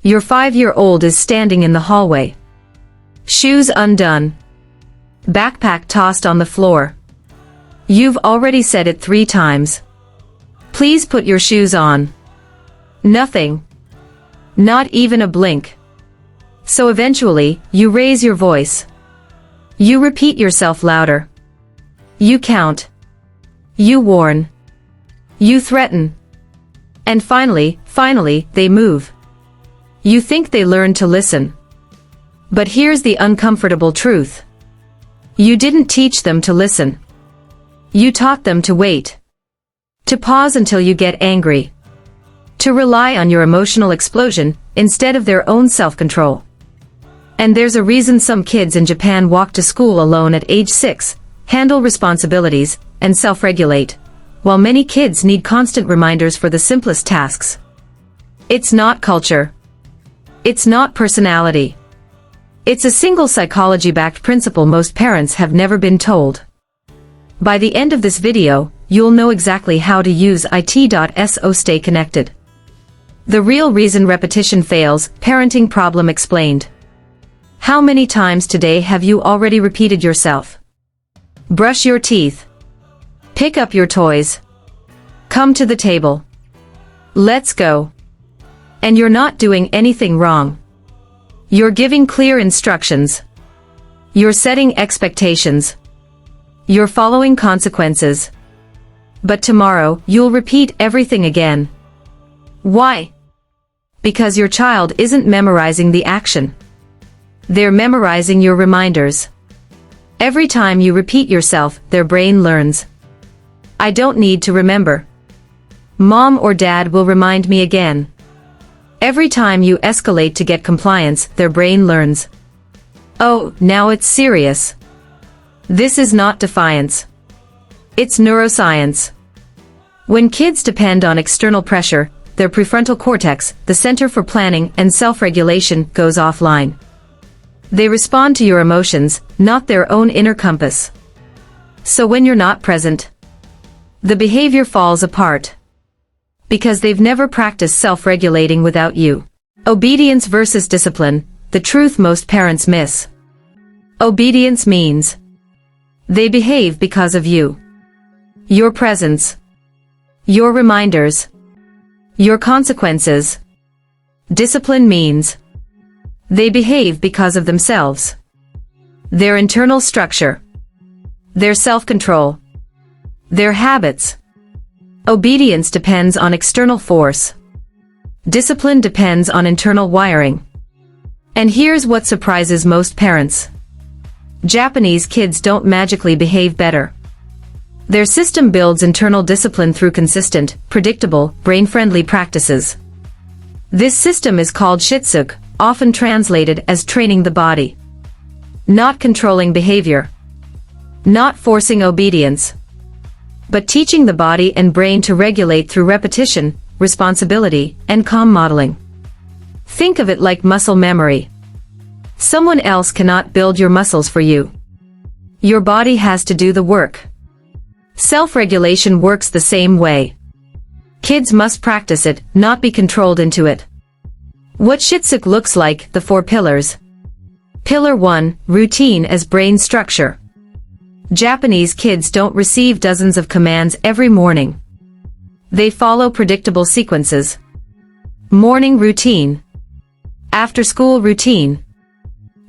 Your 5-year-old is standing in the hallway. Shoes undone. Backpack tossed on the floor. You've already said it 3 times. Please put your shoes on. Nothing. Not even a blink. So eventually, you raise your voice. You repeat yourself louder. You count. You warn. You threaten. And finally, they move. You think they learned to listen. But here's the uncomfortable truth. You didn't teach them to listen. You taught them to wait. To pause until you get angry. To rely on your emotional explosion instead of their own self-control. And there's a reason some kids in Japan walk to school alone at age 6, handle responsibilities, and self-regulate, while many kids need constant reminders for the simplest tasks. It's not culture. It's not personality. It's a single psychology-backed principle most parents have never been told. By the end of this video, you'll know exactly how to use it.so. Stay connected. The real reason repetition fails, parenting problem explained. How many times today have you already repeated yourself? Brush your teeth. Pick up your toys. Come to the table. Let's go. And you're not doing anything wrong. You're giving clear instructions. You're setting expectations. You're following consequences. But tomorrow, you'll repeat everything again. Why? Because your child isn't memorizing the action. They're memorizing your reminders. Every time you repeat yourself, their brain learns. I don't need to remember. Mom or dad will remind me again. Every time you escalate to get compliance, their brain learns. Oh, now it's serious. This is not defiance. It's neuroscience. When kids depend on external pressure, their prefrontal cortex, the center for planning and self-regulation, goes offline. They respond to your emotions, not their own inner compass. So when you're not present, the behavior falls apart. Because they've never practiced self-regulating without you. Obedience versus discipline, the truth most parents miss. Obedience means they behave because of you. Your presence. Your reminders. Your consequences. Discipline means they behave because of themselves. Their internal structure. Their self-control. Their habits. Obedience depends on external force. Discipline depends on internal wiring. And here's what surprises most parents. Japanese kids don't magically behave better. Their system builds internal discipline through consistent, predictable, brain-friendly practices. This system is called shitsuke, often translated as training the body. Not controlling behavior. Not forcing obedience. But teaching the body and brain to regulate through repetition, responsibility, and calm modeling. Think of it like muscle memory. Someone else cannot build your muscles for you. Your body has to do the work. Self-regulation works the same way. Kids must practice it, not be controlled into it. What shitsuke looks like, the 4 pillars. Pillar 1, routine as brain structure. Japanese kids don't receive dozens of commands every morning. They follow predictable sequences. Morning routine. After-school routine.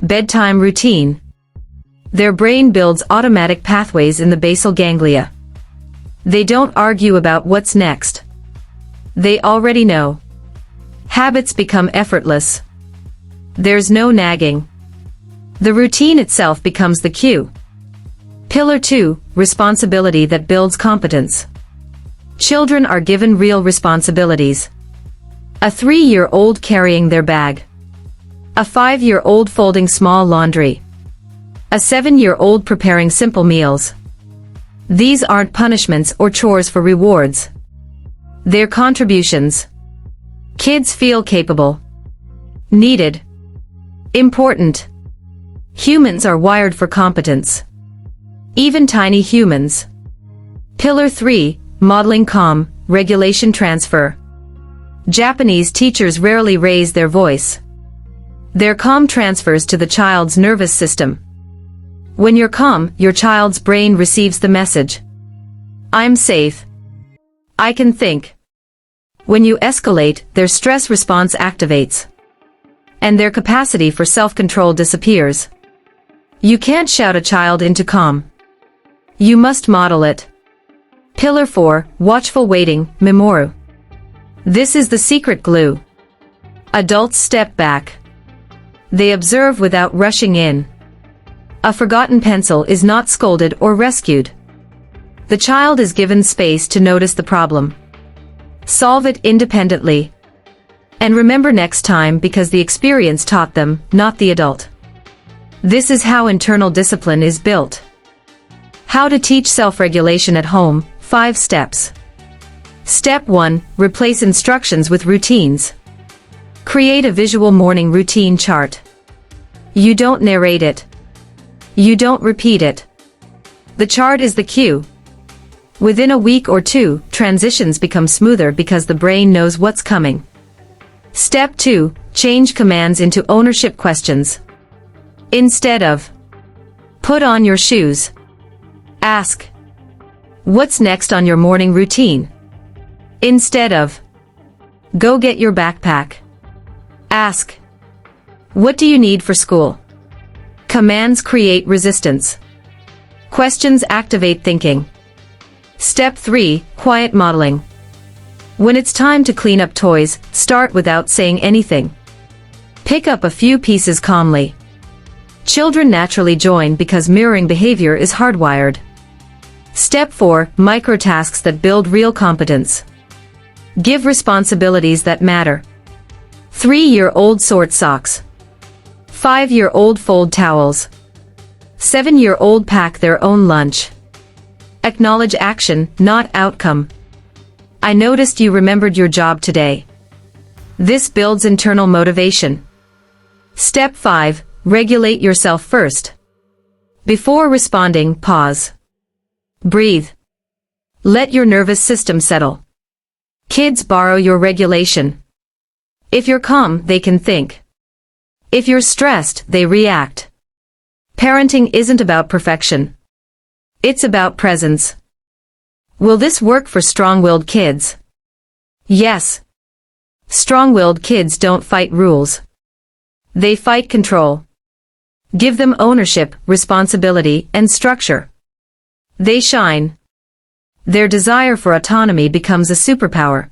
Bedtime routine. Their brain builds automatic pathways in the basal ganglia. They don't argue about what's next. They already know. Habits become effortless. There's no nagging. The routine itself becomes the cue. Pillar 2, responsibility that builds competence. Children are given real responsibilities. A 3-year-old carrying their bag. A 5-year-old folding small laundry. A 7-year-old preparing simple meals. These aren't punishments or chores for rewards. They're contributions. Kids feel capable. Needed. Important. Humans are wired for competence. Even tiny humans. Pillar 3, modeling calm, regulation transfer. Japanese teachers rarely raise their voice. Their calm transfers to the child's nervous system. When you're calm, your child's brain receives the message. I'm safe. I can think. When you escalate, their stress response activates. And their capacity for self-control disappears. You can't shout a child into calm. You must model it. Pillar 4, Watchful Waiting, Memoru. This is the secret glue. Adults step back. They observe without rushing in. A forgotten pencil is not scolded or rescued. The child is given space to notice the problem. Solve it independently. And remember next time because the experience taught them, not the adult. This is how internal discipline is built. How to teach self-regulation at home, 5 steps. Step 1, replace instructions with routines. Create a visual morning routine chart. You don't narrate it. You don't repeat it. The chart is the cue. Within a week or 2, transitions become smoother because the brain knows what's coming. Step 2, change commands into ownership questions. Instead of, put on your shoes. Ask, what's next on your morning routine? Instead of, go get your backpack. Ask, what do you need for school? Commands create resistance. Questions activate thinking. Step 3, quiet modeling. When it's time to clean up toys, start without saying anything. Pick up a few pieces calmly. Children naturally join because mirroring behavior is hardwired. Step 4, microtasks that build real competence. Give responsibilities that matter. 3-year-old sort socks. 5-year-old fold towels. 7-year-old pack their own lunch. Acknowledge action, not outcome. I noticed you remembered your job today. This builds internal motivation. Step 5, regulate yourself first. Before responding, pause. Breathe. Let your nervous system settle. Kids borrow your regulation. If you're calm, they can think. If you're stressed, they react. Parenting isn't about perfection. It's about presence. Will this work for strong-willed kids? Yes. Strong-willed kids don't fight rules. They fight control. Give them ownership, responsibility, and structure. They shine. Their desire for autonomy becomes a superpower.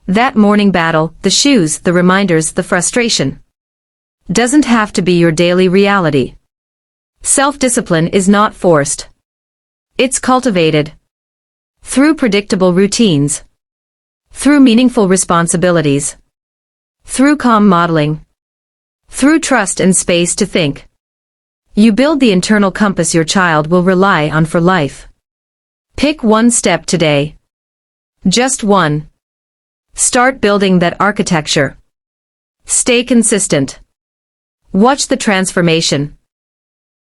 That morning battle, the shoes, the reminders, the frustration, doesn't have to be your daily reality. Self-discipline is not forced. It's cultivated. Through predictable routines. Through meaningful responsibilities. Through calm modeling. Through trust and space to think. You build the internal compass your child will rely on for life. Pick one step today. Just one. Start building that architecture. Stay consistent. Watch the transformation.